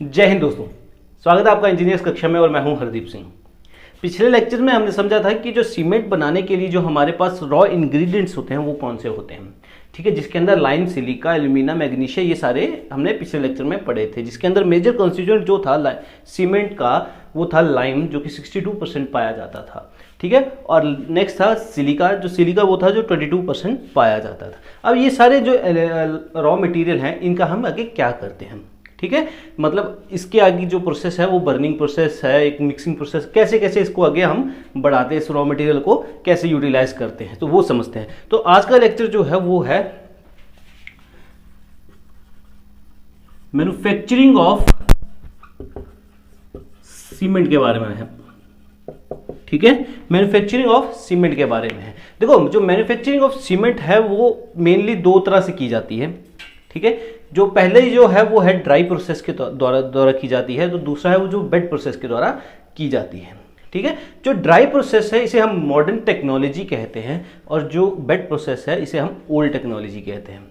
जय हिंद दोस्तों, स्वागत है आपका इंजीनियर्स कक्षा में और मैं हूं हरदीप सिंह। पिछले लेक्चर में हमने समझा था कि जो सीमेंट बनाने के लिए जो हमारे पास रॉ इंग्रेडिएंट्स होते हैं वो कौन से होते हैं, ठीक है, जिसके अंदर लाइम, सिलिका, एल्यूमिना, मैग्नीशिया, ये सारे हमने पिछले लेक्चर में पढ़े थे। जिसके अंदर मेजर कॉन्स्टिट्यूएंट जो था सीमेंट का वो था लाइम, जो कि 62% पाया जाता था, ठीक है। और नेक्स्ट था सिलिका, वो था जो 22% पाया जाता था। अब ये सारे जो रॉ मटेरियल हैं इनका हम आगे क्या करते हैं, ठीक है, मतलब इसके आगे जो प्रोसेस है वो बर्निंग प्रोसेस है, एक मिक्सिंग प्रोसेस, कैसे कैसे इसको आगे हम बढ़ाते हैं, इस रॉ मटेरियल को कैसे यूटिलाइज करते हैं, तो वो समझते हैं। तो आज का लेक्चर जो है वो है मैन्युफैक्चरिंग ऑफ सीमेंट के बारे में है, ठीक है, मैन्युफैक्चरिंग ऑफ सीमेंट के बारे में है। देखो, जो मैन्युफैक्चरिंग ऑफ सीमेंट है वो मेनली दो तरह से की जाती है, ठीक है। जो पहले जो है वो है ड्राई प्रोसेस के द्वारा की जाती है, तो दूसरा है वो जो वेट प्रोसेस के द्वारा की जाती है, ठीक है। जो ड्राई प्रोसेस है इसे हम मॉडर्न टेक्नोलॉजी कहते हैं और जो वेट प्रोसेस है इसे हम ओल्ड टेक्नोलॉजी कहते हैं,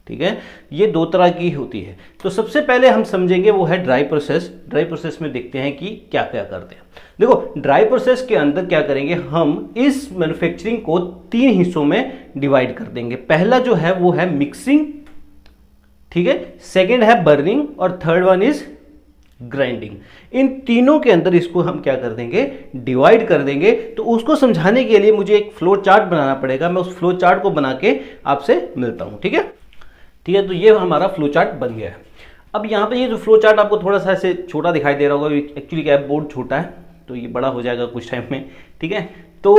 ठीक है। ये दो तरह की होती है। तो सबसे पहले हम समझेंगे वो है ड्राई प्रोसेस। ड्राई प्रोसेस में देखते हैं कि क्या क्या करते हैं। देखो, ड्राई प्रोसेस के अंदर क्या करेंगे, हम इस मैन्युफैक्चरिंग को तीन हिस्सों में डिवाइड कर देंगे। पहला जो है वो है मिक्सिंग, ठीक है, सेकेंड है बर्निंग और थर्ड वन इज ग्राइंडिंग। इन तीनों के अंदर इसको हम क्या कर देंगे, डिवाइड कर देंगे। तो उसको समझाने के लिए मुझे एक फ्लो चार्ट बनाना पड़ेगा। मैं उस फ्लो चार्ट को बना के आपसे मिलता हूं, ठीक है, ठीक है। तो ये हमारा फ्लो चार्ट बन गया है। अब यहाँ पे ये जो फ्लो चार्ट आपको थोड़ा सा ऐसे छोटा दिखाई दे रहा होगा, एक्चुअली क्या है, बोर्ड छोटा है तो ये बड़ा हो जाएगा कुछ टाइम में, ठीक है। तो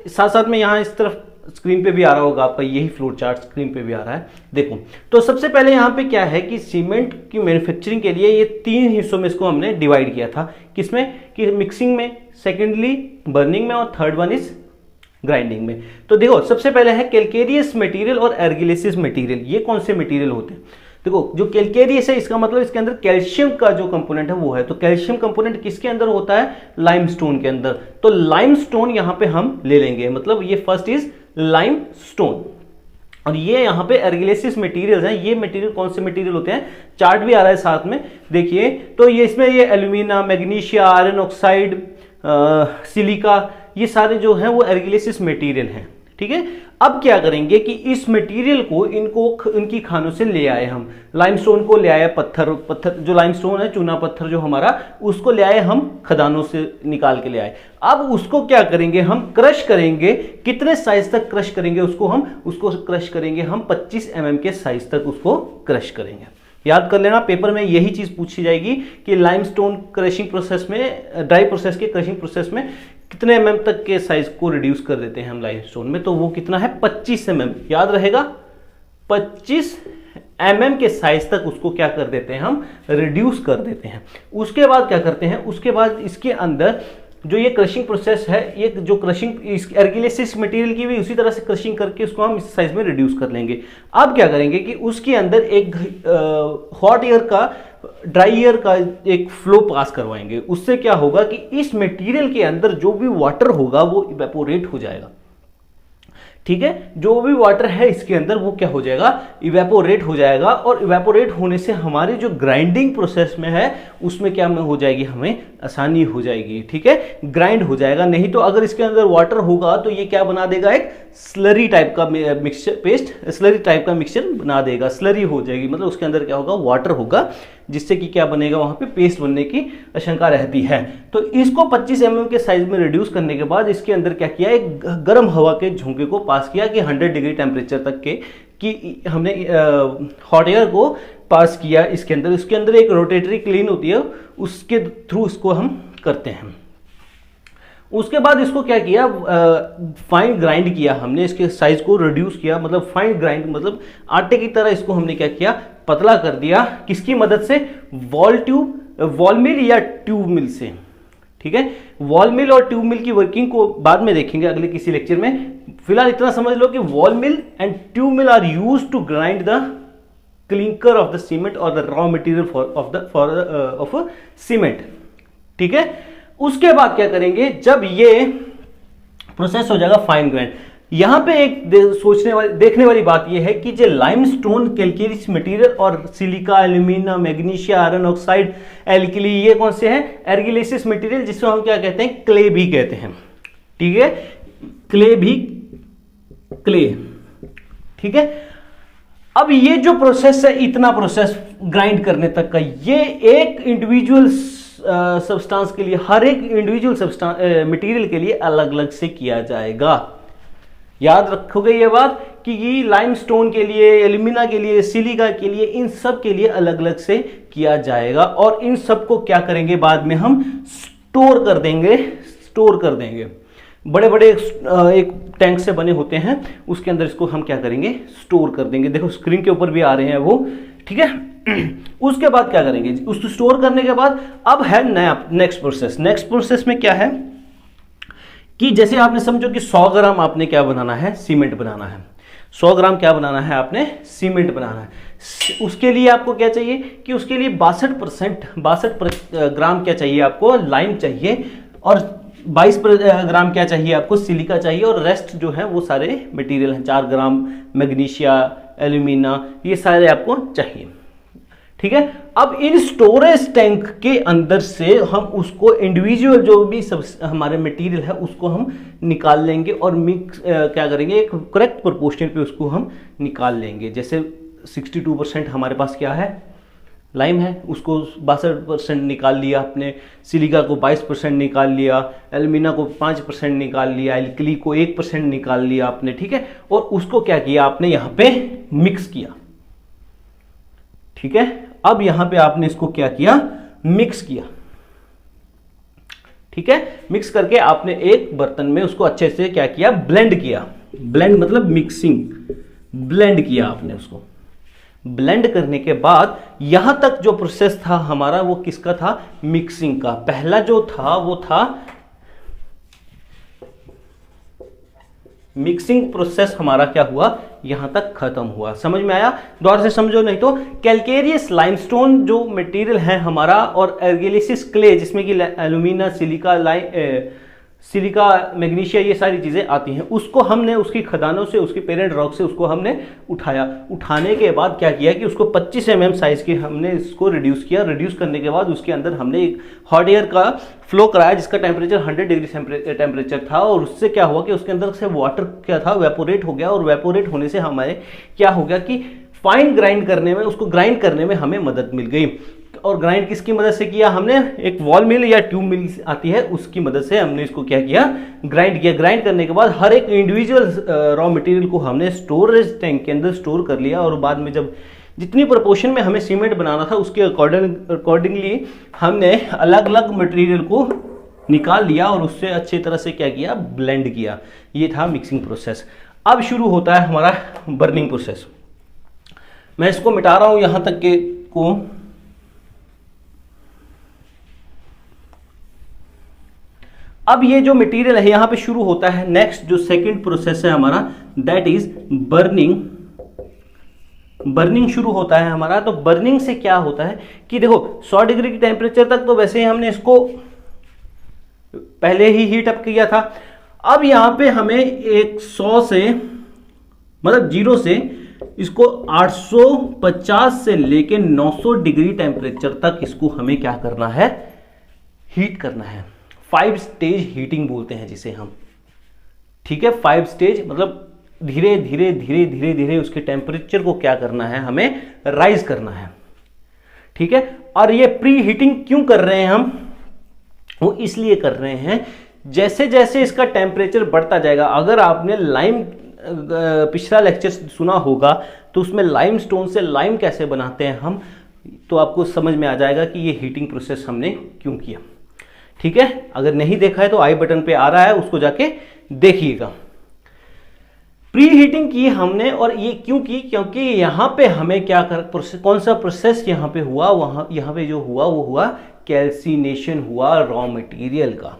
साथ साथ में यहाँ इस तरफ स्क्रीन पे भी आ रहा होगा आपका यही फ्लो चार्ट, स्क्रीन पे भी आ रहा है, देखो। तो सबसे पहले यहाँ पे क्या है कि सीमेंट की मैन्युफैक्चरिंग के लिए ये तीन हिस्सों में इसको हमने डिवाइड किया था। किसमें, कि मिक्सिंग में, सेकेंडली बर्निंग में और थर्ड वन इज ग्राइंडिंग में। तो देखो, सबसे पहले है कैल्केरियस मटेरियल और एर्गिलेसिस मटेरियल। ये कौन से मटेरियल होते हैं? देखो, जो कैल्केरियस है इसका मतलब इसके अंदर कैल्शियम का जो कंपोनेंट है वो है। तो कैल्शियम कंपोनेंट किसके अंदर होता है? लाइमस्टोन के अंदर। तो लाइमस्टोन यहां पे हम ले लेंगे, मतलब ये फर्स्ट इज लाइमस्टोन। और ये यहां पे एर्गिलेसिस मटेरियल्स हैं। ये मटेरियल कौन से मटेरियल होते हैं, चार्ट भी आ रहा है साथ में, देखिए। तो ये इसमें ये alumina, magnesia, iron oxide, silica, ये सारे जो हैं वो एर्गिलेसिस मटेरियल हैं, ठीक है। अब क्या करेंगे कि इस मटेरियल को इनकी खानों से ले आए हम। लाइमस्टोन को ले आए, पत्थर जो लाइमस्टोन है, चूना पत्थर जो हमारा, उसको ले आए हम, खदानों से निकाल के ले आए। अब उसको क्या करेंगे, हम क्रश करेंगे। कितने साइज तक क्रश करेंगे उसको क्रश करेंगे हम 25 mm के साइज तक उसको क्रश करेंगे। याद कर लेना, पेपर में यही चीज पूछी जाएगी कि लाइमस्टोन क्रशिंग प्रोसेस में, ड्राई प्रोसेस के क्रशिंग प्रोसेस में कितने mm तक के साइज को रिड्यूस कर देते हैं हम लाइमस्टोन में। तो वो कितना है, 25 mm, याद रहेगा, 25 mm के साइज तक उसको क्या कर देते हैं, हम रिड्यूस कर देते हैं। उसके बाद क्या करते हैं, उसके बाद इसके अंदर जो ये क्रशिंग प्रोसेस है, ये जो क्रशिंग एर्गिलेसिस मटेरियल की भी उसी तरह से क्रशिंग करके उसको हम इस साइज में रिड्यूस कर लेंगे। अब क्या करेंगे कि उसके अंदर एक हॉट एयर का, ड्राई एयर का एक फ्लो पास करवाएंगे। उससे क्या होगा कि इस मटेरियल के अंदर जो भी वाटर होगा वो इवेपोरेट हो जाएगा, ठीक है। जो भी वाटर है इसके अंदर वो क्या हो जाएगा, इवेपोरेट हो जाएगा। और इवेपोरेट होने से हमारी जो ग्राइंडिंग प्रोसेस में है उसमें क्या हो जाएगी, हमें आसानी हो जाएगी, ठीक है, ग्राइंड हो जाएगा। नहीं तो अगर इसके अंदर वाटर होगा तो ये क्या बना देगा, एक स्लरी टाइप का मिक्सचर, पेस्ट स्लरी टाइप का मिक्सचर बना देगा, स्लरी हो जाएगी। मतलब उसके अंदर क्या होगा, वाटर होगा, जिससे कि क्या बनेगा, वहां पे पेस्ट बनने की आशंका रहती है। तो इसको 25 mm के साइज में रिड्यूस करने के बाद इसके अंदर क्या किया, एक गर्म हवा के झोंके को पास किया कि 100 डिग्री टेम्परेचर तक के, कि हमने हॉट एयर को पास किया इसके अंदर। इसके अंदर एक रोटेटरी क्लीन होती है, उसके थ्रू इसको हम करते हैं। उसके बाद इसको क्या किया, फाइन ग्राइंड किया हमने, इसके साइज को रिड्यूस किया, मतलब फाइन ग्राइंड, मतलब आटे की तरह इसको हमने क्या किया, पतला कर दिया। किसकी मदद से, वॉल मिल या ट्यूब मिल से, ठीक है। वॉल मिल और ट्यूब मिल की वर्किंग को बाद में देखेंगे अगले किसी लेक्चर में। फिलहाल इतना समझ लो कि ball mill and tube mill are used to grind the clinker of the cement और the raw material of cement, ठीक है। उसके बाद क्या करेंगे, जब ये प्रोसेस हो जाएगा फाइन ग्राइंड, यहां पे एक सोचने वाली देखने वाली बात यह है कि जो लाइमस्टोन कैल्केरियस मटेरियल और silica, alumina, magnesia, iron oxide, alkali, ये कौन से हैं? एर्गिलेसिस मटेरियल, जिसको हम क्या कहते हैं? क्ले भी कहते हैं। ठीक है, क्ले भी, क्ले। ठीक है, अब ये जो प्रोसेस है, इतना प्रोसेस ग्राइंड करने तक का, ये एक इंडिविजुअल सब्सटेंस के लिए, हर एक इंडिविजुअल मटेरियल के लिए अलग अलग से किया जाएगा। याद रखोगे ये बात कि लाइमस्टोन के लिए, एल्यूमिना के लिए, सिलिका के लिए, इन सब के लिए अलग अलग से किया जाएगा। और इन सब को क्या करेंगे? बाद में हम स्टोर कर देंगे। बड़े बड़े एक टैंक से बने होते हैं, उसके अंदर इसको हम क्या करेंगे? स्टोर कर देंगे। देखो स्क्रीन के ऊपर भी आ रहे हैं वो। ठीक है, उसके बाद क्या करेंगे? उसको स्टोर करने के बाद अब है नेक्स्ट प्रोसेस में क्या है कि जैसे आपने समझो कि 100 ग्राम आपने क्या बनाना है? सीमेंट बनाना है। 100 ग्राम क्या बनाना है आपने? सीमेंट बनाना है। उसके लिए आपको क्या चाहिए कि उसके लिए 62 ग्राम क्या चाहिए आपको? लाइम चाहिए, और 22 ग्राम क्या चाहिए आपको? सिलिका चाहिए, और रेस्ट जो है वो सारे मटेरियल हैं, 4 ग्राम मैग्नीशिया, एल्यूमिना, ये सारे आपको चाहिए। ठीक है, अब इन स्टोरेज टैंक के अंदर से हम उसको इंडिविजुअल जो भी सब हमारे मटेरियल है उसको हम निकाल लेंगे, और मिक्स क्या करेंगे? एक करेक्ट प्रोपोर्शन पे उसको हम निकाल लेंगे। जैसे 62% हमारे पास क्या है? लाइम है, उसको 62% निकाल लिया आपने, सिलिका को 22% निकाल लिया, एल्यूमिना को 5% निकाल लिया, एल्कली को 1% निकाल लिया आपने। ठीक है, और उसको क्या किया आपने? यहां पे मिक्स किया। ठीक है, अब यहां पे आपने इसको क्या किया? मिक्स किया। ठीक है, मिक्स करके आपने एक बर्तन में उसको अच्छे से क्या किया? ब्लेंड किया। ब्लेंड मतलब मिक्सिंग, ब्लेंड किया आपने उसको। ब्लेंड करने के बाद यहां तक जो प्रोसेस था हमारा वो किसका था? मिक्सिंग का। पहला जो था वो था मिक्सिंग प्रोसेस, हमारा क्या हुआ? यहां तक खत्म हुआ। समझ में आया? दौर से समझो, नहीं तो कैल्केरियस लाइमस्टोन जो मटेरियल है हमारा, और एर्गिलेसिस क्ले जिसमें कि एल्यूमिना, सिलिका, मैग्नीशिया, ये सारी चीजें आती हैं, उसको हमने उसकी खदानों से, उसके पेरेंट रॉक से उसको हमने उठाया। उठाने के बाद क्या किया कि उसको 25 mm साइज के हमने इसको रिड्यूस किया। रिड्यूस करने के बाद उसके अंदर हमने एक हॉट एयर का फ्लो कराया, जिसका टेम्परेचर 100 डिग्री टेम्परेचर था, और उससे क्या हुआ कि उसके अंदर से वाटर क्या था? वेपोरेट हो गया, और वेपोरेट होने से हमारे क्या हो गया कि फाइन ग्राइंड करने में, उसको ग्राइंड करने में हमें मदद मिल गई। और ग्राइंड किसकी मदद से किया हमने? एक वॉल मिल या ट्यूब मिल आती है, उसकी मदद से हमने इसको क्या किया? ग्राइंड किया। ग्राइंड करने के बाद हर एक इंडिविजुअल रॉ मटेरियल को हमने स्टोरेज टैंक के अंदर स्टोर कर लिया, और बाद में जब जितनी प्रोपोर्शन में हमें सीमेंट बनाना था उसके अकॉर्डिंगली हमने अलग अलग मटेरियल को निकाल लिया, और उससे अच्छी तरह से क्या किया? ब्लेंड किया। ये था मिक्सिंग प्रोसेस। अब शुरू होता है हमारा बर्निंग प्रोसेस। मैं इसको मिटा रहा हूं यहां तक के को। अब ये जो मटेरियल है यहां पे शुरू होता है नेक्स्ट जो सेकंड प्रोसेस है हमारा, दैट इज बर्निंग। बर्निंग शुरू होता है हमारा। तो बर्निंग से क्या होता है कि देखो 100 डिग्री की टेम्परेचर तक तो वैसे ही हमने इसको पहले ही हीट अप किया था। अब यहां पे हमें 100 से मतलब 0 से इसको 850 से लेके 900 डिग्री टेम्परेचर तक इसको हमें क्या करना है? हीट करना है। 5 स्टेज हीटिंग बोलते हैं जिसे हम। ठीक है, 5 स्टेज मतलब धीरे धीरे धीरे धीरे धीरे उसके टेम्परेचर को क्या करना है? हमें राइज करना है। ठीक है, और ये प्री हीटिंग क्यों कर रहे हैं हम? वो इसलिए कर रहे हैं जैसे जैसे इसका टेम्परेचर बढ़ता जाएगा। अगर आपने लाइम पिछला लेक्चर सुना होगा तो उसमें लाइम स्टोन से लाइम कैसे बनाते हैं हम, तो आपको समझ में आ जाएगा कि ये हीटिंग प्रोसेस हमने क्यों किया। ठीक है, अगर नहीं देखा है तो आई बटन पे आ रहा है, उसको जाके देखिएगा। प्री हीटिंग की हमने, और ये क्यों की? क्योंकि यहां पे हमें क्या कौन सा प्रोसेस यहां पे हुआ? यहां पे जो हुआ वो हुआ कैल्सिनेशन हुआ रॉ मटेरियल का।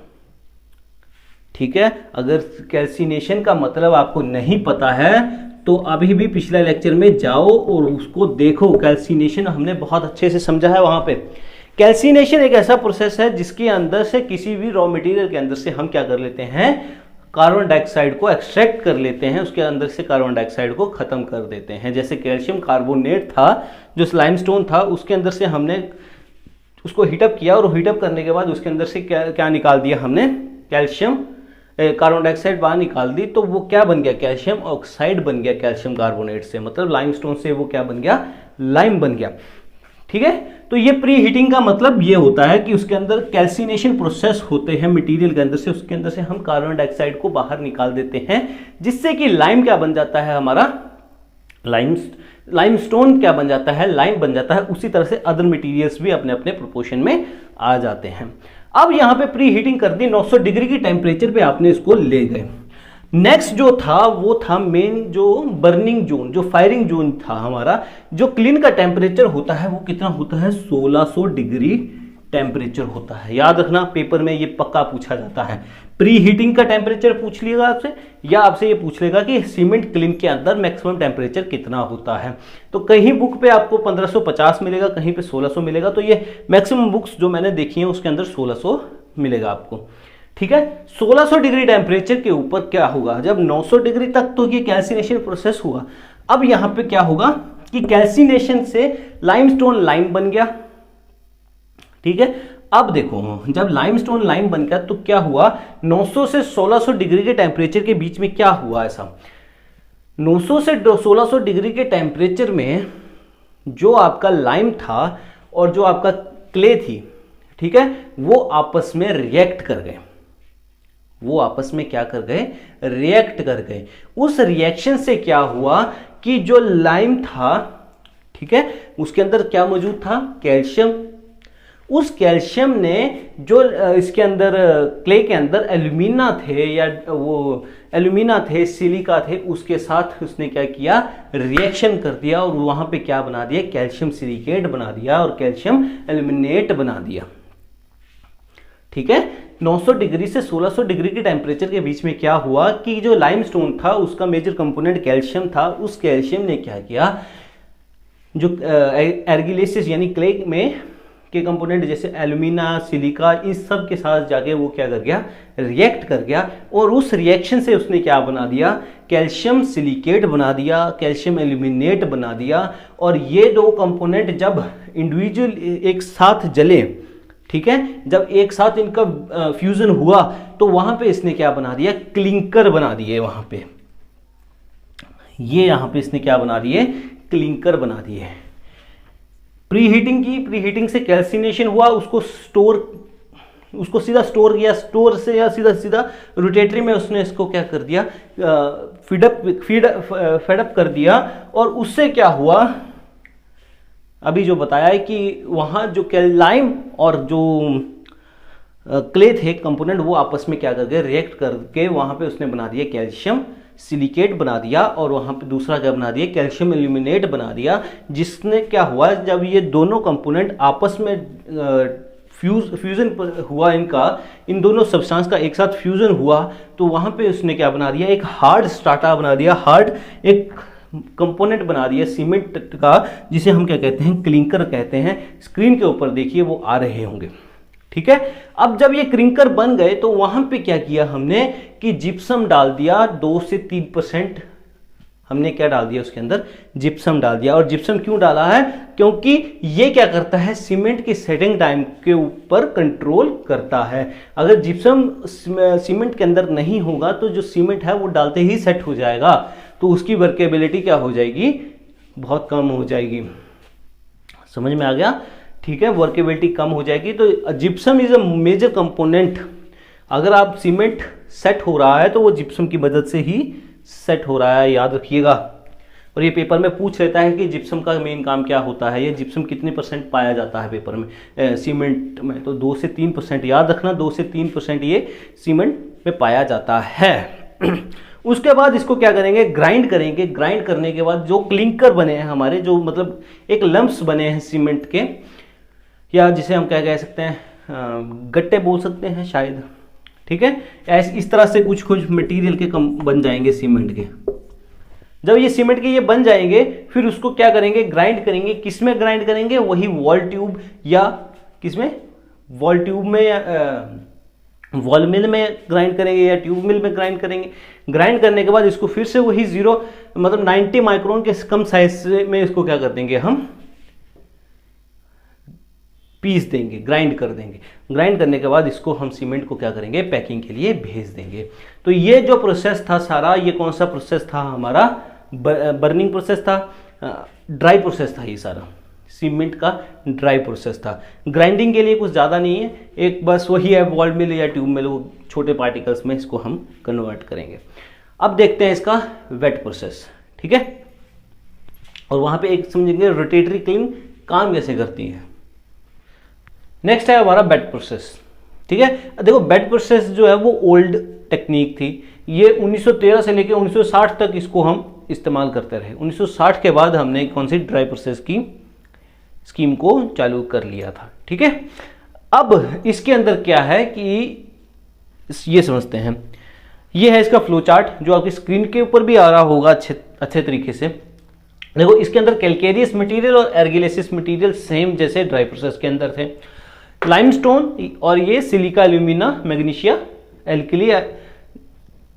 ठीक है, अगर कैल्सिनेशन का मतलब आपको नहीं पता है तो अभी भी पिछले लेक्चर में जाओ और उसको देखो। कैल्सिनेशन हमने बहुत अच्छे से समझा है वहां पे। कैल्सिनेशन एक ऐसा प्रोसेस है जिसके अंदर से किसी भी रॉ मटेरियल के अंदर से हम क्या कर लेते हैं? कार्बन डाइऑक्साइड को एक्सट्रैक्ट कर लेते हैं, उसके अंदर से कार्बन डाइऑक्साइड को खत्म कर देते हैं। जैसे कैल्शियम कार्बोनेट था जो लाइमस्टोन था, उसके अंदर से हमने उसको हीटअप किया और हीटअप करने के बाद उसके अंदर से क्या निकाल दिया हमने, कैल्शियम कार्बन डाइऑक्साइड बाहर निकाल दी, तो वो क्या बन गया, कैल्शियम ऑक्साइड बन गया कैल्शियम कार्बोनेट से, मतलब लाइमस्टोन से वो क्या बन गया, लाइम बन गया। ठीक है, तो ये प्री हीटिंग का मतलब ये होता है कि उसके अंदर कैल्सिनेशन प्रोसेस होते हैं मटेरियल के अंदर से, उसके अंदर से हम कार्बन डाइऑक्साइड को बाहर निकाल देते हैं, जिससे कि लाइम क्या बन जाता है हमारा, लाइमस्टोन क्या बन जाता है, लाइम बन जाता है। उसी तरह से अदर मटेरियल्स भी अपने अपने प्रोपोर्शन में आ जाते हैं। अब यहां पे प्री हीटिंग कर दी, 900 डिग्री की टेम्परेचर पे आपने इसको ले गए। नेक्स्ट जो था वो था मेन जो बर्निंग जोन, जो फायरिंग जोन था हमारा, जो क्लीन का टेम्परेचर होता है वो कितना होता है, 1600 डिग्री टेम्परेचर होता है। याद रखना, पेपर में ये पक्का पूछा जाता है। प्री हीटिंग का टेम्परेचर पूछ लिएगा आपसे, या आपसे ये पूछ लेगा कि सीमेंट क्लीन के अंदर मैक्सिमम टेम्परेचर कितना होता है। तो कहीं बुक पे आपको 1550 मिलेगा, कहीं पे 1600 मिलेगा। तो ये मैक्सिमम बुक्स जो मैंने देखी हैं उसके अंदर 1600 मिलेगा आपको। ठीक है, 1600 डिग्री टेम्परेचर के ऊपर क्या होगा, जब 900 डिग्री तक तो ये कैल्सिनेशन प्रोसेस हुआ। अब यहां पे क्या होगा कि कैल्सिनेशन से लाइमस्टोन लाइम बन गया। ठीक है, अब देखो जब लाइमस्टोन लाइम बन गया तो क्या हुआ, 900 से 1600 डिग्री के टेम्परेचर के बीच में क्या हुआ ऐसा, 900 से 1600 डिग्री के टेम्परेचर में जो आपका लाइम था और जो आपका क्ले थी, ठीक है, वो आपस में रिएक्ट कर गए। वो आपस में क्या कर गए, रिएक्ट कर गए। उस रिएक्शन से क्या हुआ कि जो लाइम था, ठीक है, उसके अंदर क्या मौजूद था, कैल्शियम। उस कैल्शियम ने जो इसके अंदर क्ले के अंदर एल्यूमिना थे, या वो एल्यूमिना थे, सिलिका थे, उसके साथ उसने क्या किया, रिएक्शन कर दिया और वहां पे क्या बना दिया, कैल्शियम सिलिकेट बना दिया और कैल्शियम एल्यूमिनेट बना दिया। ठीक है, 900 डिग्री से 1600 डिग्री के टेम्परेचर के बीच में क्या हुआ कि जो लाइमस्टोन था उसका मेजर कंपोनेंट कैल्शियम था। उस कैल्शियम ने क्या किया, जो एर्गिलेसिस यानी क्ले में के कंपोनेंट जैसे एल्यूमिना, सिलिका, इस सब के साथ जाके वो क्या कर गया, रिएक्ट कर गया। और उस रिएक्शन से उसने क्या बना दिया, कैल्शियम सिलिकेट बना दिया, कैल्शियम एल्यूमिनेट बना दिया। और ये दो कंपोनेंट जब इंडिविजुअल एक साथ जले, ठीक है, जब एक साथ इनका फ्यूजन हुआ तो वहां पे इसने क्या बना दिया, क्लिंकर बना दिए। वहां पे ये यहां पे इसने क्या बना दिए, क्लिंकर बना दिए। प्री हीटिंग की, प्री हीटिंग से कैल्सिनेशन हुआ, उसको सीधा स्टोर किया, स्टोर से या सीधा रोटेटरी में उसने इसको क्या कर दिया, फीडअप कर दिया। और उससे क्या हुआ, अभी जो बताया है कि वहां जो लाइम और जो क्ले थे कंपोनेंट, वो आपस में क्या कर गए, रिएक्ट करके वहां पे उसने बना दिया कैल्शियम सिलिकेट बना दिया, और वहां पे दूसरा क्या बना दिया, कैल्शियम एल्यूमिनेट बना दिया। जिसने क्या हुआ, जब ये दोनों कंपोनेंट आपस में फ्यूजन हुआ, इन दोनों सब्सटेंस का एक साथ फ्यूजन हुआ, तो वहां पे उसने क्या बना दिया, एक हार्ड स्ट्राटा बना दिया, हार्ड एक कंपोनेंट बना दिया सीमेंट का, जिसे हम क्या कहते हैं, क्लिंकर कहते हैं। स्क्रीन के ऊपर देखिए वो आ रहे होंगे। ठीक है, अब जब ये क्लिंकर बन गए तो वहां पे क्या किया हमने कि जिप्सम डाल दिया, 2 से 3% हमने क्या डाल दिया उसके अंदर, जिप्सम डाल दिया। और जिप्सम क्यों डाला है, क्योंकि ये क्या करता है, सीमेंट की सेटिंग टाइम के ऊपर कंट्रोल करता है। अगर जिप्सम सीमेंट के अंदर नहीं होगा तो जो सीमेंट है वो डालते ही सेट हो जाएगा, तो उसकी वर्केबिलिटी क्या हो जाएगी, बहुत कम हो जाएगी। समझ में आ गया, ठीक है, वर्केबिलिटी कम हो जाएगी। तो gypsum is a major component. अगर आप सीमेंट सेट हो रहा है तो वो जिप्सम की मदद से ही सेट हो रहा है, याद रखिएगा। और ये पेपर में पूछ लेता है कि जिप्सम का मेन काम क्या होता है, ये जिप्सम कितने % पाया जाता है पेपर में, सीमेंट में, तो 2 से 3%, याद रखना 2 से 3% ये सीमेंट में पाया जाता है। उसके बाद इसको क्या करेंगे, ग्राइंड करेंगे। ग्राइंड करने के बाद जो क्लिंकर बने हैं हमारे, जो मतलब एक लम्प्स बने हैं सीमेंट के, या जिसे हम क्या कह सकते हैं, गट्टे बोल सकते हैं शायद। ठीक है, इस तरह से कुछ मटेरियल के कम बन जाएंगे सीमेंट के। जब ये सीमेंट के ये बन जाएंगे, फिर उसको क्या करेंगे, ग्राइंड करेंगे। किसमें ग्राइंड करेंगे, वही वॉल ट्यूब, या किसमें, वॉल ट्यूब में, या वॉल मिल में ग्राइंड करेंगे या ट्यूब मिल में ग्राइंड करेंगे। ग्राइंड करने के बाद इसको फिर से वही 90 माइक्रोन के कम साइज में इसको क्या कर देंगे, हम पीस देंगे, ग्राइंड कर देंगे। ग्राइंड करने के बाद इसको हम सीमेंट को क्या करेंगे, पैकिंग के लिए भेज देंगे। तो ये जो प्रोसेस था सारा, ये कौन सा प्रोसेस था हमारा, बर्निंग प्रोसेस था, ड्राई प्रोसेस था। ये सारा सीमेंट का ड्राई प्रोसेस था। ग्राइंडिंग के लिए कुछ ज़्यादा नहीं है, एक बस वही है वॉल मिल या ट्यूब मिल, वो छोटे पार्टिकल्स में इसको हम कन्वर्ट करेंगे। अब देखते हैं इसका वेट प्रोसेस, ठीक है। और वहाँ पे एक समझेंगे रोटेटरी क्लीन काम कैसे करती है। नेक्स्ट है हमारा बेड प्रोसेस, ठीक है। देखो बेड प्रोसेस जो है वो ओल्ड टेक्निक थी, ये 1913 से लेकर 1960 तक इसको हम इस्तेमाल करते रहे। 1960 के बाद हमने कौन सी ड्राई प्रोसेस की स्कीम को चालू कर लिया था, ठीक है। अब इसके अंदर क्या है कि ये समझते हैं, ये है इसका फ्लो चार्ट जो आपकी स्क्रीन के ऊपर भी आ रहा होगा अच्छे तरीके से। देखो इसके अंदर कैल्केरियस मटेरियल और एर्गिलेसिस मटेरियल सेम जैसे ड्राई प्रोसेस के अंदर थे। लाइमस्टोन और ये सिलिका एल्यूमिना मैग्नीशिया एल्कली,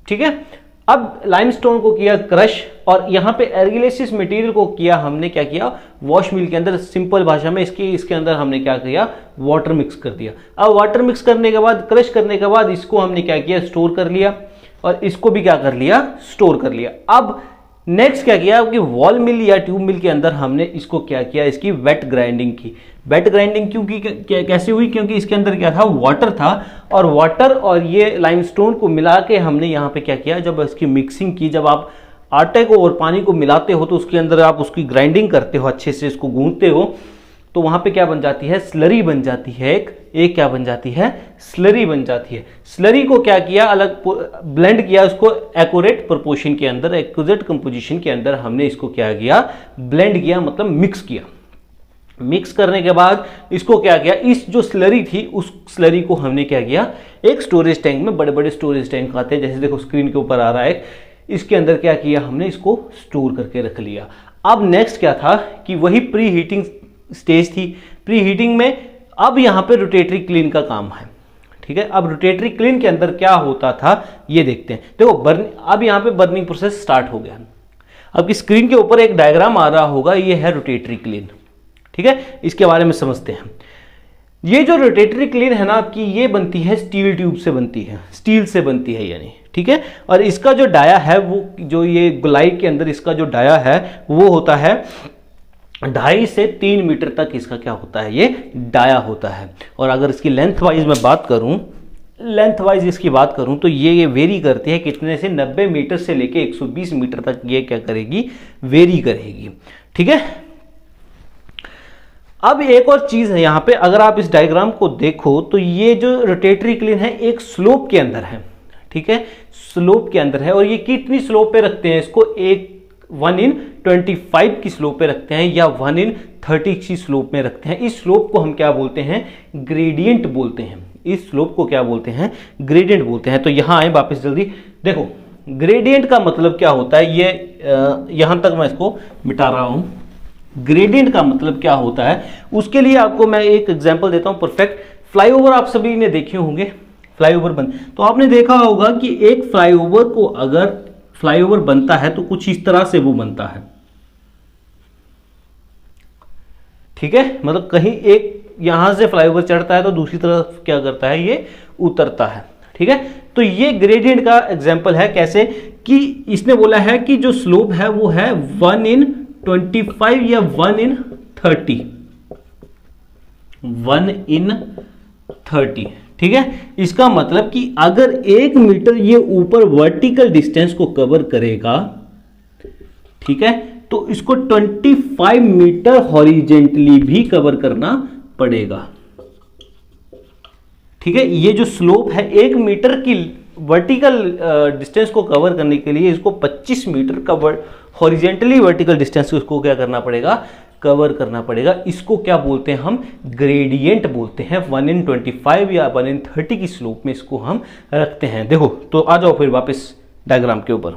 ठीक है। अब लाइमस्टोन को किया क्रश और यहाँ पे एर्गिलेसिस मटेरियल को किया हमने क्या किया, वॉश मिल के अंदर, सिंपल भाषा में इसके अंदर हमने क्या किया, वाटर मिक्स कर दिया। अब वाटर मिक्स करने के बाद, क्रश करने के बाद इसको हमने क्या किया, स्टोर कर लिया और इसको भी क्या कर लिया, स्टोर कर लिया। अब नेक्स्ट क्या किया कि वॉल मिल या ट्यूब मिल के अंदर हमने इसको क्या किया, इसकी वेट ग्राइंडिंग की। वेट ग्राइंडिंग क्योंकि कैसे हुई, क्योंकि इसके अंदर क्या था, वाटर था, और वाटर और ये लाइमस्टोन को मिला के हमने यहाँ पे क्या किया, जब इसकी मिक्सिंग की, जब आप आटे को और पानी को मिलाते हो तो उसके अंदर आप उसकी ग्राइंडिंग करते हो, अच्छे से इसको गूंथते हो, तो वहां पे क्या बन जाती है, स्लरी बन जाती है। एक क्या बन जाती है, स्लरी बन जाती है। स्लरी को क्या किया, अलग ब्लेंड किया, उसको एक्यूरेट प्रोपोर्शन के अंदर, एक्यूरेट कंपोजिशन के अंदर हमने इसको क्या किया, ब्लेंड किया, मतलब मिक्स किया। मिक्स करने के बाद इसको क्या किया, इस जो स्लरी थी उस स्लरी को हमने क्या किया, एक स्टोरेज टैंक में, बड़े बड़े स्टोरेज टैंक आते हैं जैसे देखो स्क्रीन के ऊपर आ रहा है, इसके अंदर क्या किया हमने, इसको स्टोर करके रख लिया। अब नेक्स्ट क्या था कि वही प्री हीटिंग स्टेज थी। प्री हीटिंग में अब यहाँ पे रोटेटरी क्लीन का काम है, ठीक है। अब रोटेटरी क्लीन के अंदर क्या होता था ये देखते हैं। देखो अब यहाँ पे बर्निंग प्रोसेस स्टार्ट हो गया। अब स्क्रीन के ऊपर एक डायग्राम आ रहा होगा, ये है रोटेटरी क्लीन, ठीक है। इसके बारे में समझते हैं। ये जो रोटेटरी क्लीन है ना आपकी, ये बनती है स्टील ट्यूब से बनती है, स्टील से बनती है यानी, ठीक है। और इसका जो डाया है वो, जो ये गोलाई के अंदर इसका जो डाया है वो होता है 2.5 से 3 मीटर तक, इसका क्या होता है, ये डाया होता है। और अगर इसकी लेंथ वाइज मैं बात करूं, लेंथ वाइज इसकी बात करूं तो ये वेरी करती है कितने से, 90 मीटर से लेके 120 मीटर तक ये क्या करेगी, वेरी करेगी, ठीक है। अब एक और चीज है यहाँ पे, अगर आप इस डायग्राम को देखो तो ये जो रोटेटरी क्लीन है एक स्लोप के अंदर है, ठीक है, स्लोप के अंदर है। और ये कितनी स्लोप पे रखते हैं इसको, 1/25 की स्लोप पे रखते हैं या 1/30 की स्लोप में रखते हैं। इस स्लोप को हम क्या बोलते हैं, ग्रेडियंट बोलते हैं। इस स्लोप को क्या बोलते हैं, ग्रेडियंट बोलते हैं। तो यहां आए वापस जल्दी, देखो ग्रेडियंट का मतलब क्या होता है, ये यहां तक मैं इसको मिटा रहा हूं। ग्रेडियंट का मतलब क्या होता है, उसके लिए आपको मैं एक एग्जांपल देता हूं परफेक्ट। फ्लाईओवर आप सभी ने देखे होंगे, फ्लाईओवर बन, तो आपने देखा होगा कि एक फ्लाईओवर को, अगर फ्लाईओवर बनता है तो कुछ इस तरह से वो बनता है, ठीक है। मतलब कहीं एक यहां से फ्लाईओवर चढ़ता है तो दूसरी तरफ क्या करता है, ये उतरता है, ठीक है। तो ये ग्रेडियंट का एग्जांपल है। कैसे कि इसने बोला है कि जो स्लोप है वो है 1/25 या 1/30, 1/30, ठीक है। इसका मतलब कि अगर 1 मीटर ये ऊपर वर्टिकल डिस्टेंस को कवर करेगा, ठीक है, तो इसको 25 मीटर हॉरिजेंटली भी कवर करना पड़ेगा, ठीक है। ये जो स्लोप है 1 मीटर की वर्टिकल डिस्टेंस को कवर करने के लिए इसको 25 मीटर का हॉरिजेंटली वर्टिकल डिस्टेंस को क्या करना पड़ेगा, कवर करना पड़ेगा। इसको क्या बोलते हैं हम, ग्रेडियंट बोलते हैं। 1/25 या 1/30 की स्लोप में इसको हम रखते हैं। देखो तो आ जाओ फिर वापस डायग्राम के ऊपर।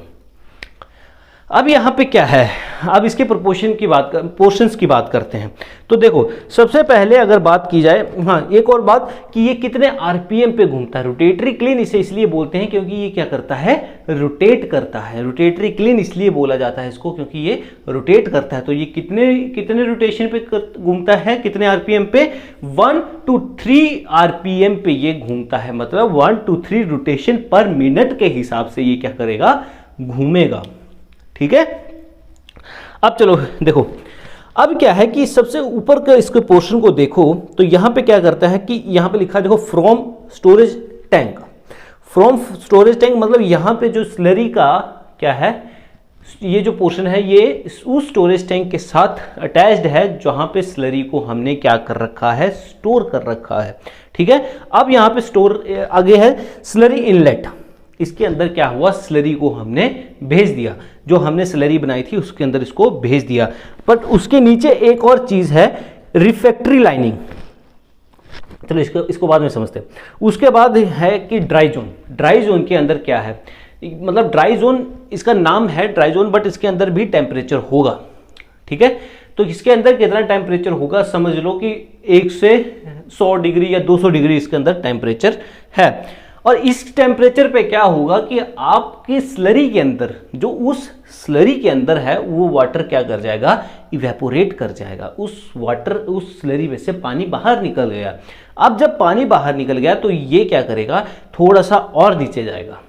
अब यहाँ पे क्या है, अब इसके पोर्शंस की बात करते हैं। तो देखो सबसे पहले अगर बात की जाए, हाँ एक और बात कि ये कितने आरपीएम पे घूमता है। रोटेटरी क्लीन इसे इसलिए बोलते हैं क्योंकि ये क्या करता है, रोटेट करता है। रोटेटरी क्लीन इसलिए बोला जाता है इसको क्योंकि ये रोटेट करता है। तो ये कितने रोटेशन पे घूमता है, कितने आरपीएम पे, 1 to 3 आरपीएम पे ये घूमता है। मतलब 1 to 3 रोटेशन पर मिनट के हिसाब से ये क्या करेगा, घूमेगा। ठीक है, अब चलो देखो, अब क्या है कि सबसे ऊपर का इसके पोर्शन को देखो तो यहां पे क्या करता है कि यहां पे लिखा है देखो, from storage tank. From storage tank मतलब यहां पे जो स्लरी का क्या है, ये जो पोर्शन है ये उस स्टोरेज टैंक के साथ अटैच्ड है जहां पे स्लरी को हमने क्या कर रखा है, स्टोर कर रखा है। ठीक है, अब यहां पे स्टोर आगे है स्लरी इनलेट। इसके अंदर क्या हुआ, स्लरी को हमने भेज दिया, जो हमने स्लरी बनाई थी उसके अंदर इसको भेज दिया। बट उसके नीचे एक और चीज है, रिफैक्ट्री लाइनिंग। चलो इसको बाद में समझते हैं। उसके बाद है कि ड्राई जोन। ड्राई जोन के अंदर क्या है, मतलब ड्राई जोन इसका नाम है ड्राई जोन, बट इसके अंदर भी टेम्परेचर होगा। ठीक है, तो इसके अंदर कितना टेम्परेचर होगा, समझ लो कि 1 से 100 डिग्री या 200 डिग्री इसके अंदर टेम्परेचर है। और इस टेम्परेचर पे क्या होगा कि आपकी स्लरी के अंदर, जो उस स्लरी के अंदर है, वो वाटर क्या कर जाएगा, इवेपोरेट कर जाएगा। उस स्लरी में से पानी बाहर निकल गया। अब जब पानी बाहर निकल गया तो ये क्या करेगा, थोड़ा सा और नीचे जाएगा।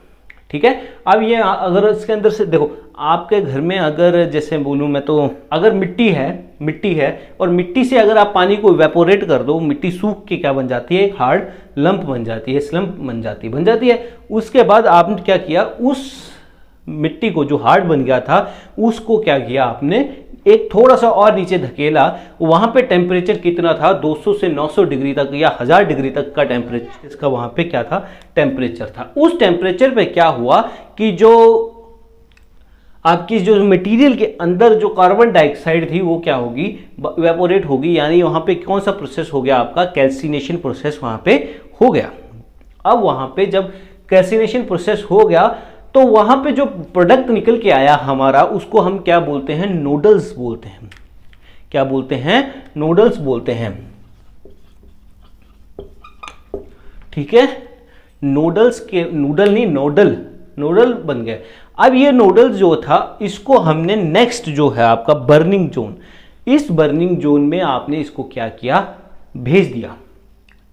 ठीक है, अब ये अगर इसके अंदर से देखो, आपके घर में अगर जैसे बोलूं मैं तो, अगर मिट्टी है और मिट्टी से अगर आप पानी को इवेपोरेट कर दो, मिट्टी सूख के क्या बन जाती है, एक हार्ड लंप बन जाती है, स्लम्प बन जाती है। उसके बाद आपने क्या किया, उस मिट्टी को जो हार्ड बन गया था उसको क्या किया आपने, एक थोड़ा सा और नीचे धकेला। वहां पे टेम्परेचर कितना था, 200 से 900 डिग्री तक या 1000 डिग्री तक का टेम्परेचर इसका वहां पे क्या था, टेम्परेचर था। उस टेम्परेचर पे क्या हुआ कि जो आपकी जो मटेरियल के अंदर जो कार्बन डाइऑक्साइड थी वो क्या होगी, इवेपोरेट होगी। यानी वहां पे कौन सा प्रोसेस हो गया, आपका कैल्सिनेशन प्रोसेस वहां पे हो गया। अब वहां पे जब कैल्सिनेशन प्रोसेस हो गया तो वहां पे जो प्रोडक्ट निकल के आया हमारा, उसको हम क्या बोलते हैं, नोडल्स बोलते हैं। क्या बोलते हैं, नोडल्स बोलते हैं। ठीक है, नोडल्स के नोडल बन गए। अब ये नोडल जो था इसको हमने नेक्स्ट जो है आपका बर्निंग जोन, इस बर्निंग जोन में आपने इसको क्या किया, भेज दिया।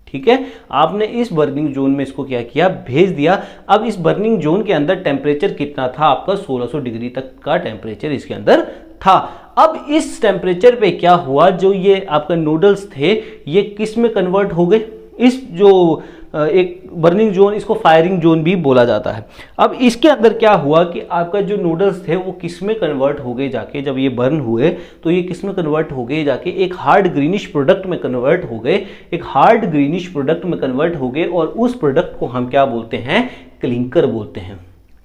ठीक है, आपने इस बर्निंग जोन में इसको क्या किया, भेज दिया। अब इस बर्निंग जोन के अंदर टेम्परेचर कितना था आपका, 1600 डिग्री तक का टेम्परेचर इसके अंदर था। अब इस टेम्परेचर पे क्या हुआ, जो ये आपका नूडल्स थे ये किस में कन्वर्ट हो गए, इस जो एक बर्निंग जोन, इसको फायरिंग जोन भी बोला जाता है। अब इसके अंदर क्या हुआ कि आपका जो नूडल्स थे वो किस में कन्वर्ट हो गए जाके, जब ये बर्न हुए तो ये किस में कन्वर्ट हो गए जाके, एक हार्ड ग्रीनिश प्रोडक्ट में कन्वर्ट हो गए। एक हार्ड ग्रीनिश प्रोडक्ट में कन्वर्ट हो गए और उस प्रोडक्ट को हम क्या बोलते हैं, क्लिंकर बोलते हैं।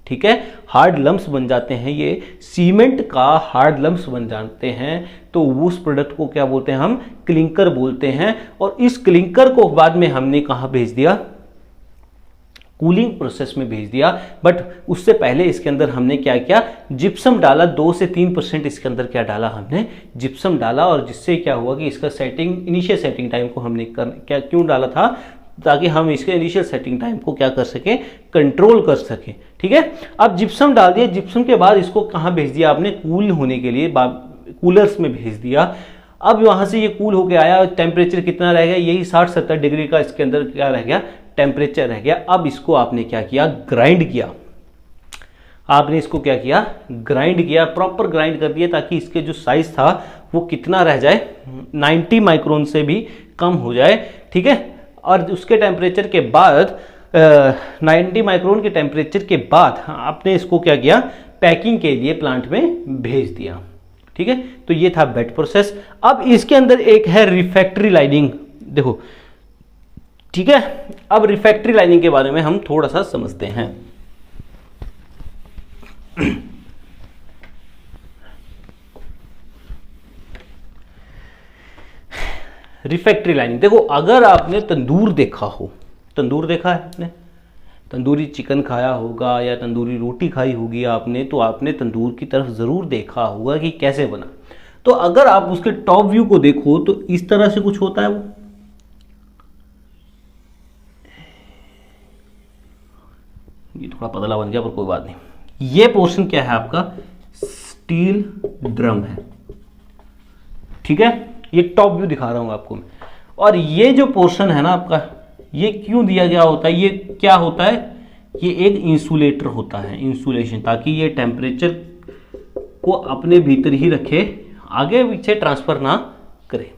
ठीक है, हार्ड लम्प्स बन जाते हैं, ये सीमेंट का हार्ड लम्प्स बन जाते हैं। तो उस प्रोडक्ट को क्या बोलते हैं, हम क्लिंकर बोलते हैं। और इस क्लिंकर को बाद में हमने कहाँ भेज दिया, कूलिंग प्रोसेस में भेज दिया। बट उससे पहले इसके अंदर हमने क्या किया, जिप्सम डाला। 2 से 3% इसके अंदर क्या डाला, हमने जिप्सम डाला। और जिससे क्या हुआ कि इसका सेटिंग, इनिशियल सेटिंग टाइम को हमने क्या क्यों डाला था, ताकि हम इसके इनिशियल सेटिंग टाइम को क्या कर सकें, कंट्रोल कर सकें। ठीक है, अब जिप्सम डाल दिया। जिप्सम के बाद इसको कहाँ भेज दिया आपने, कूल होने के लिए कूलर्स में भेज दिया। अब वहां से ये कूल होके आया, टेम्परेचर कितना रह गया, यही 60-70 डिग्री का इसके अंदर क्या रह गया, टेम्परेचर रह गया। अब इसको आपने क्या किया, ग्राइंड किया। आपने इसको क्या किया, ग्राइंड किया, प्रॉपर ग्राइंड कर दिया, ताकि इसके जो साइज था वो कितना रह जाए, 90 माइक्रोन से भी कम हो जाए। ठीक है, और उसके टेम्परेचर के बाद 90 माइक्रोन के टेम्परेचर के बाद आपने इसको क्या किया, पैकिंग के लिए प्लांट में भेज दिया। ठीक है, तो ये था बेड प्रोसेस। अब इसके अंदर एक है रिफैक्ट्री लाइनिंग। देखो, ठीक है, अब रिफैक्ट्री लाइनिंग के बारे में हम थोड़ा सा समझते हैं। रिफैक्ट्री लाइनिंग, देखो अगर आपने तंदूर देखा हो, तंदूर देखा है आपने, तंदूरी चिकन खाया होगा या तंदूरी रोटी खाई होगी आपने, तो आपने तंदूर की तरफ ज़रूर देखा होगा कि कैसे बना। तो अगर आप उसके टॉप व्यू को देखो तो इस तरह से कुछ होता है वो। ये थोड़ा पतला बन गया पर कोई बात नहीं। ये पोर्शन क्या है आपका, स्टील ड्रम है, ठीक है। ये टॉप व्यू दिखा रहा हूं आपको मैं। और ये जो पोर्शन है ना आपका, ये क्यों दिया गया होता है, ये क्या होता है, ये एक इंसुलेटर होता है, इंसुलेशन, ताकि ये टेम्परेचर को अपने भीतर ही रखे, आगे पीछे ट्रांसफर ना करे,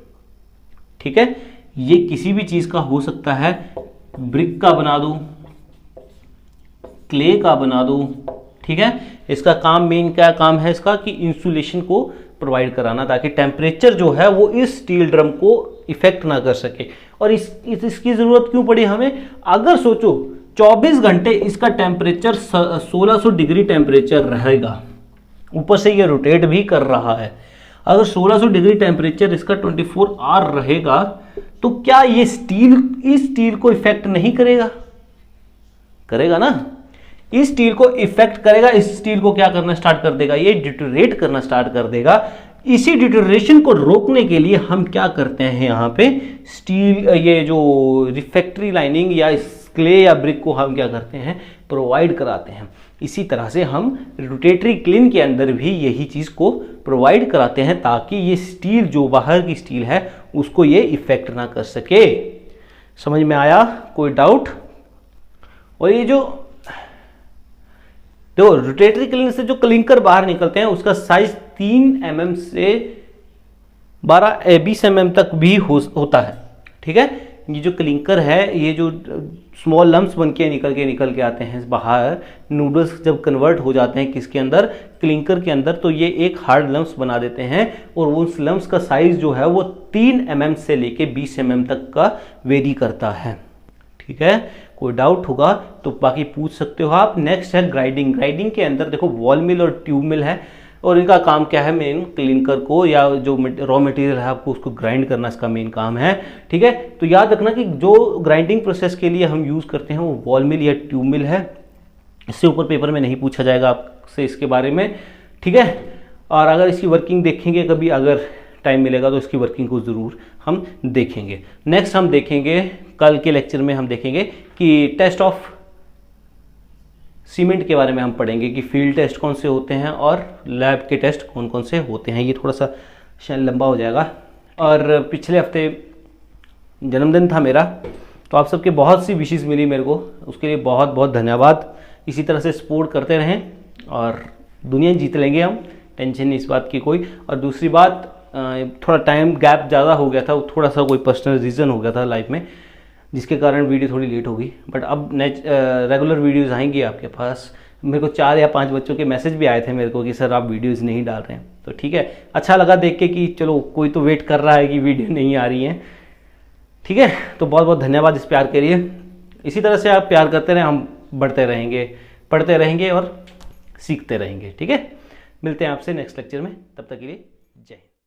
ठीक है। ये किसी भी चीज का हो सकता है, ब्रिक का बना दूं, क्ले का बना दूं, ठीक है। इसका काम, मेन क्या काम है इसका, कि इंसुलेशन को प्रोवाइड कराना, ताकि टेम्परेचर जो है वो इस स्टील ड्रम को इफेक्ट ना कर सके। और इसकी जरूरत क्यों पड़ी हमें, अगर सोचो 24 घंटे इसका टेम्परेचर 1600 डिग्री टेम्परेचर रहेगा, ऊपर से ये रोटेट भी कर रहा है, अगर 1600 डिग्री टेम्परेचर इसका 24 आवर रहेगा, तो क्या ये स्टील, इस स्टील को इफेक्ट नहीं करेगा, करेगा ना। इस स्टील को इफेक्ट करेगा, इस स्टील को क्या करना स्टार्ट कर देगा, ये डिटोरेट करना स्टार्ट कर देगा। इसी डिटोरेशन को रोकने के लिए हम क्या करते हैं, यहाँ पे स्टील, ये जो रिफ्रैक्टरी लाइनिंग या क्ले या ब्रिक को हम क्या करते हैं, प्रोवाइड कराते हैं। इसी तरह से हम रोटेटरी क्लीन के अंदर भी यही चीज को प्रोवाइड कराते हैं, ताकि ये स्टील जो बाहर की स्टील है उसको ये इफेक्ट ना कर सके। समझ में आया, कोई डाउट। और ये जो देखो रोटेटरी क्लीन से जो क्लिंकर बाहर निकलते हैं उसका साइज 3 mm से 20 mm तक भी होता है, ठीक है। ये जो क्लिंकर है, ये जो स्मॉल लम्प्स बन के निकल के आते हैं बाहर, नूडल्स जब कन्वर्ट हो जाते हैं किसके अंदर, क्लिंकर के अंदर, तो ये एक हार्ड लम्प्स बना देते हैं। और उस लम्प्स का साइज जो है वो 3 mm से लेके 20 mm तक का वेरी करता है, ठीक है। कोई डाउट होगा तो बाकी पूछ सकते हो आप। नेक्स्ट है ग्राइंडिंग। ग्राइंडिंग के अंदर देखो बॉल मिल और ट्यूब मिल है, और इनका काम क्या है, मेन क्लिंकर को या जो रॉ मटेरियल है आपको उसको ग्राइंड करना इसका मेन काम है, ठीक है। तो याद रखना कि जो ग्राइंडिंग प्रोसेस के लिए हम यूज करते हैं वो बॉल मिल या ट्यूब मिल है। इससे ऊपर पेपर में नहीं पूछा जाएगा आपसे इसके बारे में, ठीक है। और अगर इसकी वर्किंग देखेंगे कभी, अगर टाइम मिलेगा तो इसकी वर्किंग को ज़रूर हम देखेंगे। नेक्स्ट हम देखेंगे कल के लेक्चर में, हम देखेंगे कि टेस्ट ऑफ सीमेंट के बारे में हम पढ़ेंगे कि फील्ड टेस्ट कौन से होते हैं और लैब के टेस्ट कौन कौन से होते हैं। ये थोड़ा सा शायद लंबा हो जाएगा। और पिछले हफ्ते जन्मदिन था मेरा, तो आप सबके बहुत सी विशेस मिली मेरे को, उसके लिए बहुत बहुत धन्यवाद। इसी तरह से सपोर्ट करते रहें और दुनिया जीत लेंगे हम, टेंशन नहीं इस बात की कोई। और दूसरी बात, थोड़ा टाइम गैप ज़्यादा हो गया था, थोड़ा सा कोई पर्सनल रीज़न हो गया था लाइफ में, जिसके कारण वीडियो थोड़ी लेट होगी। बट अब रेगुलर वीडियोज़ आएंगी आपके पास। मेरे को 4 या 5 बच्चों के मैसेज भी आए थे मेरे को कि सर आप वीडियोज़ नहीं डाल रहे हैं, तो ठीक है, अच्छा लगा देख के कि चलो कोई तो वेट कर रहा है कि वीडियो नहीं आ रही है, ठीक है। तो बहुत बहुत धन्यवाद इस प्यार के लिए। इसी तरह से आप प्यार करते रहें, हम बढ़ते रहेंगे, पढ़ते रहेंगे और सीखते रहेंगे, ठीक है। मिलते हैं आपसे नेक्स्ट लेक्चर में, तब तक के लिए जय हिंद।